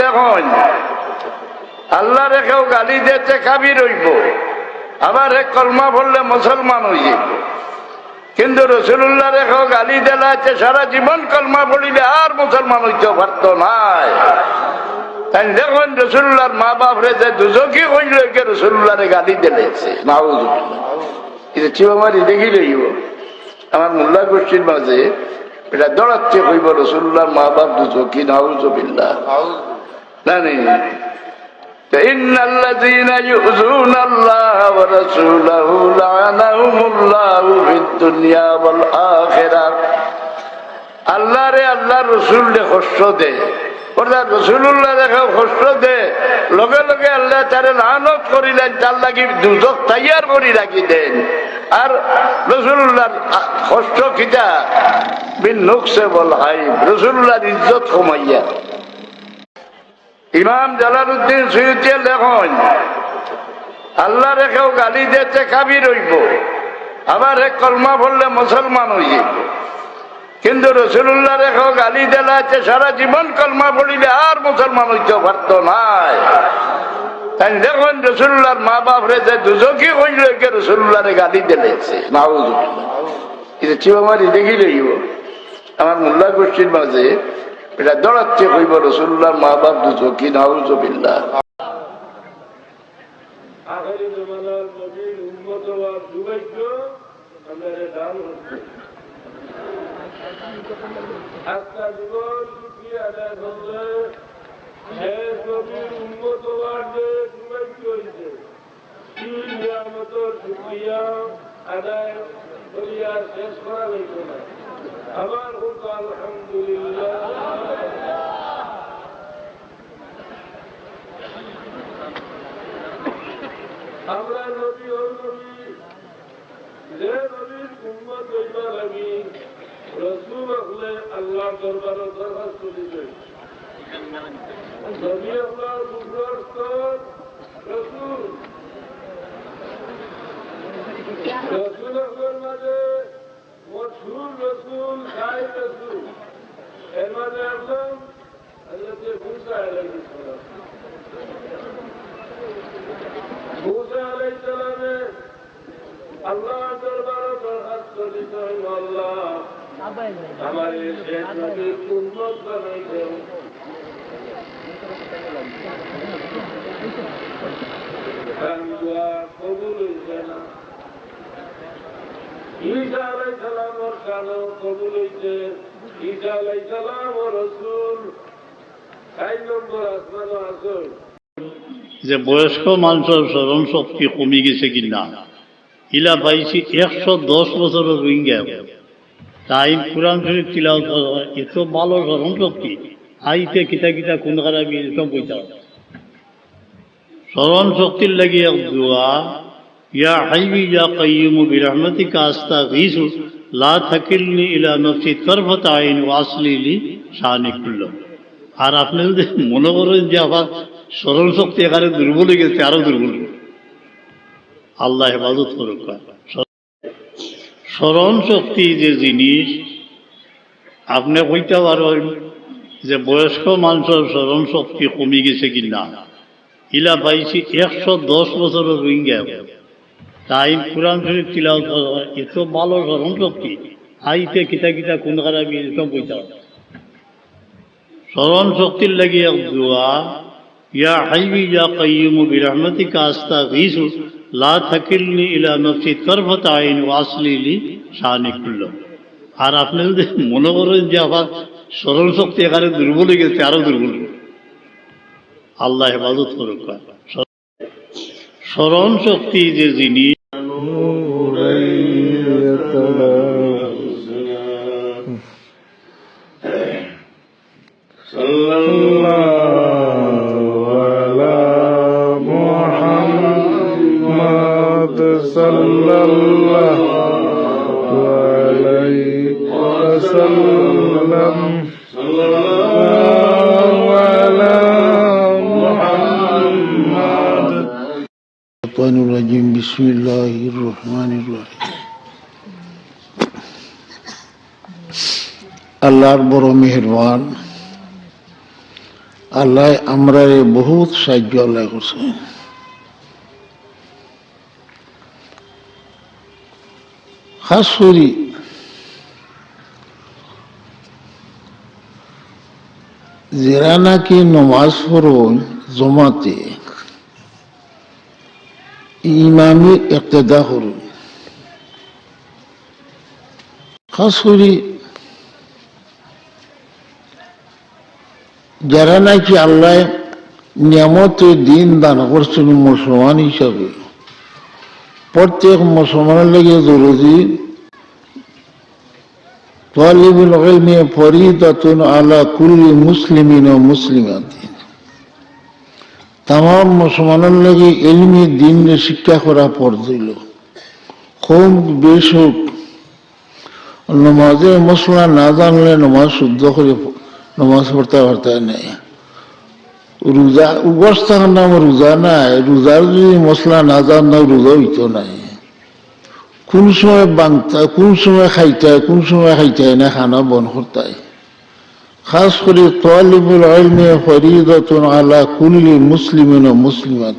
লেখন আল্লাহ রেখেও গালি দিতে কাবির হইব, আবার এক কলমা পড়লে মুসলমান হয়ে যাব। কিন্তু রসুল্লাহ রেখেও গালি দিলাতে সারা জীবন কলমা পড়িলে আর মুসলমান হইতে পারত নাই। তাই দেখুন রসুল্লাহর মা বাপ রে যে দুজকি হইল রসুল্লাহরে গালি দিলেছে, নাউজুবিল্লাহ। চিবামারি দেখি লইব আমার মোল্লা গোষ্ঠীর মাঝে এটা দৌড়াচ্ছে হইব রসুল্লাহর মা বাপ দুজকি, নাউজুবিল্লাহ। জানি إن الذين يؤذون الله ورسوله لعنهم الله في الدنيا والآخرة। আল্লাহ রে আল্লাহ রসুল রে কষ্ট দে, অর্থাৎ রসুল্লাহ রেখে কষ্ট দে, লগে লগে আল্লাহ তারে লানত করিলেন, তার লাগি দুজক তৈয়ার করি রাখি দেন। আর রসুল্লাহর কষ্ট খিতা বিন নুকসে বল হাই, রসুল্লাহর ইজ্জত কমাইয়া। ইমাম জালালউদ্দিন সুয়ুতি লেখন আল্লাহ রেখেও গালি দিতে কাবির হইব, আবার এক কলমা পড়লে মুসলমান হয়ে যাব। কিন্তু রসুল্লাহ রেখেও গালি দিলাতে সারা জীবন কলমা পড়িলে আর মুসলমান হইতে পারত নাই। তাই দেখুন রসুল্লাহর মা বাপ রে যে দুজকি হইল রসুল্লাহরে গালি দিলেছে, নাউজুবিল্লাহ। চিবামারি দেখি লইব আমার মোল্লা গোষ্ঠীর মাঝে এটা দৌড়াচ্ছে হইব রসুল্লাহর মা বাপ দুজকি, নাউজুবিল্লাহ। আমার আলহামদুলিল্লাহ। আমরা নবী ও নবী যে নবীর উম্মত হইবা লাগি রসুল হলে আল্লাহ দরবারে দরখাস্ত দিবে। নবী আল্লাহর মুখস্থ রসুল, রসুল হলের মাঝে মশহুর রসুল, খাই রসুল, এর মাঝে আসলাম হযরত মুসা আলাইহিস সালাম। মুসা আলাইহিস সালামে আল্লাহ দরবারে দরখাস্ত দিতেন, আল্লাহ আমার এই শেষ নবীর উম্মত বানাই দেন। দোয়া কবুল হইছে না। ঈসা আলাইহিস সালামের কানও কবুল হইছে। ঈসা আলাইহিস সালাম ও রাসূল 6 নম্বর আসমানও আছে। যে বয়স্ক মানুষের স্মরণ শক্তি কমে গেছে কিনা ইলা পাইছি 110 বছরের রোহিঙ্গা তাই কোরআন শরীফ তিলাওয়াত করা এত ভালো স্মরণ শক্তি আইতে কিতা কিতা কোন খারাপি সব বইতে স্মরণ শক্তির লাগি এক দোয়া, ইয়া হাইয়্যু ইয়া কাইয়্যুম বিরহমাতিকা আস্তাগীসু লা তাকিলনি ইলা নফসি তারফাত আইন ওয়াসলি লি শানি কুল্লু। আর আপনি যদি মনে করেন যে আবার স্মরণ শক্তি এখানে দুর্বল হয়ে গেছে, আরো দুর্বল, আল্লাহ হেফাজত করুক। স্মরণ শক্তি যে জিনিস আপনি কইতে পারেন যে বয়স্ক মানুষের স্মরণ শক্তি কমে গেছে কিনা ইলা পাইছি 110 বছরের রোহিঙ্গা তাই কোরআন শরীফ তিলাওয়াত করা এত ভালো স্মরণ শক্তি আইতে কিতা কিতা কোন খারাপি সব বইতে স্মরণ শক্তির লাগি এক দোয়া, ইয়া হাইয়্যু ইয়া কাইয়্যুম বিরহমাতিকা আস্তাগীসু লা তাকিলনি ইলা নফসি তারফাত আইন ওয়াসলি লি শানি কুল্লু। আর আপনি যদি মনে করেন যে আবার স্মরণ শক্তি এখানে দুর্বল হয়ে গেছে, আরো দুর্বল, আল্লাহ হেফাজত করুক। স্মরণ শক্তি যে জিনিস বিসমিল্লাহির রহমানির রহিম। আল্লাহর বড় মেহেরবান, আল্লাহ আমরা বহুত সাহায্য আল্লাহ করছে। খাস করি যারা নাকি নমাজ পড়ন জমাতে ইমামি ইক্তেদা করুন, খাস করি যারা নাকি আল্লাহ নিয়ামত দিন দান করছেন মুসলমান হিসাবে, প্রত্যেক মুসলমানের লাগে জরুরি তালিবুল ইলমি ফরিদাতুন আলা কুল্লি মুসলিমিন ও মুসলিমাতিন। তামাম মুসলমানের লাগে ইলমি দিন শিক্ষা করা পড়ছিল। কম বেশ হোক, নমাজের মশলা না জানলে নমাজ শুদ্ধ করে নমাজ পড়তে পারতে নাই। রোজা অবস্থার নাম রোজা নাই, রোজার যদি মশলা না জান রোজা হইতো নাই। কোন সময় বাংতা, কোন সময় খাইতায়, কোন সময় খাইতায় না খানা বন করতায়। খাস করে তালিবুল ইলমি ফরিদাতুন আলা কুল্লি মুসলিমিন ও মুসলিমাতিন।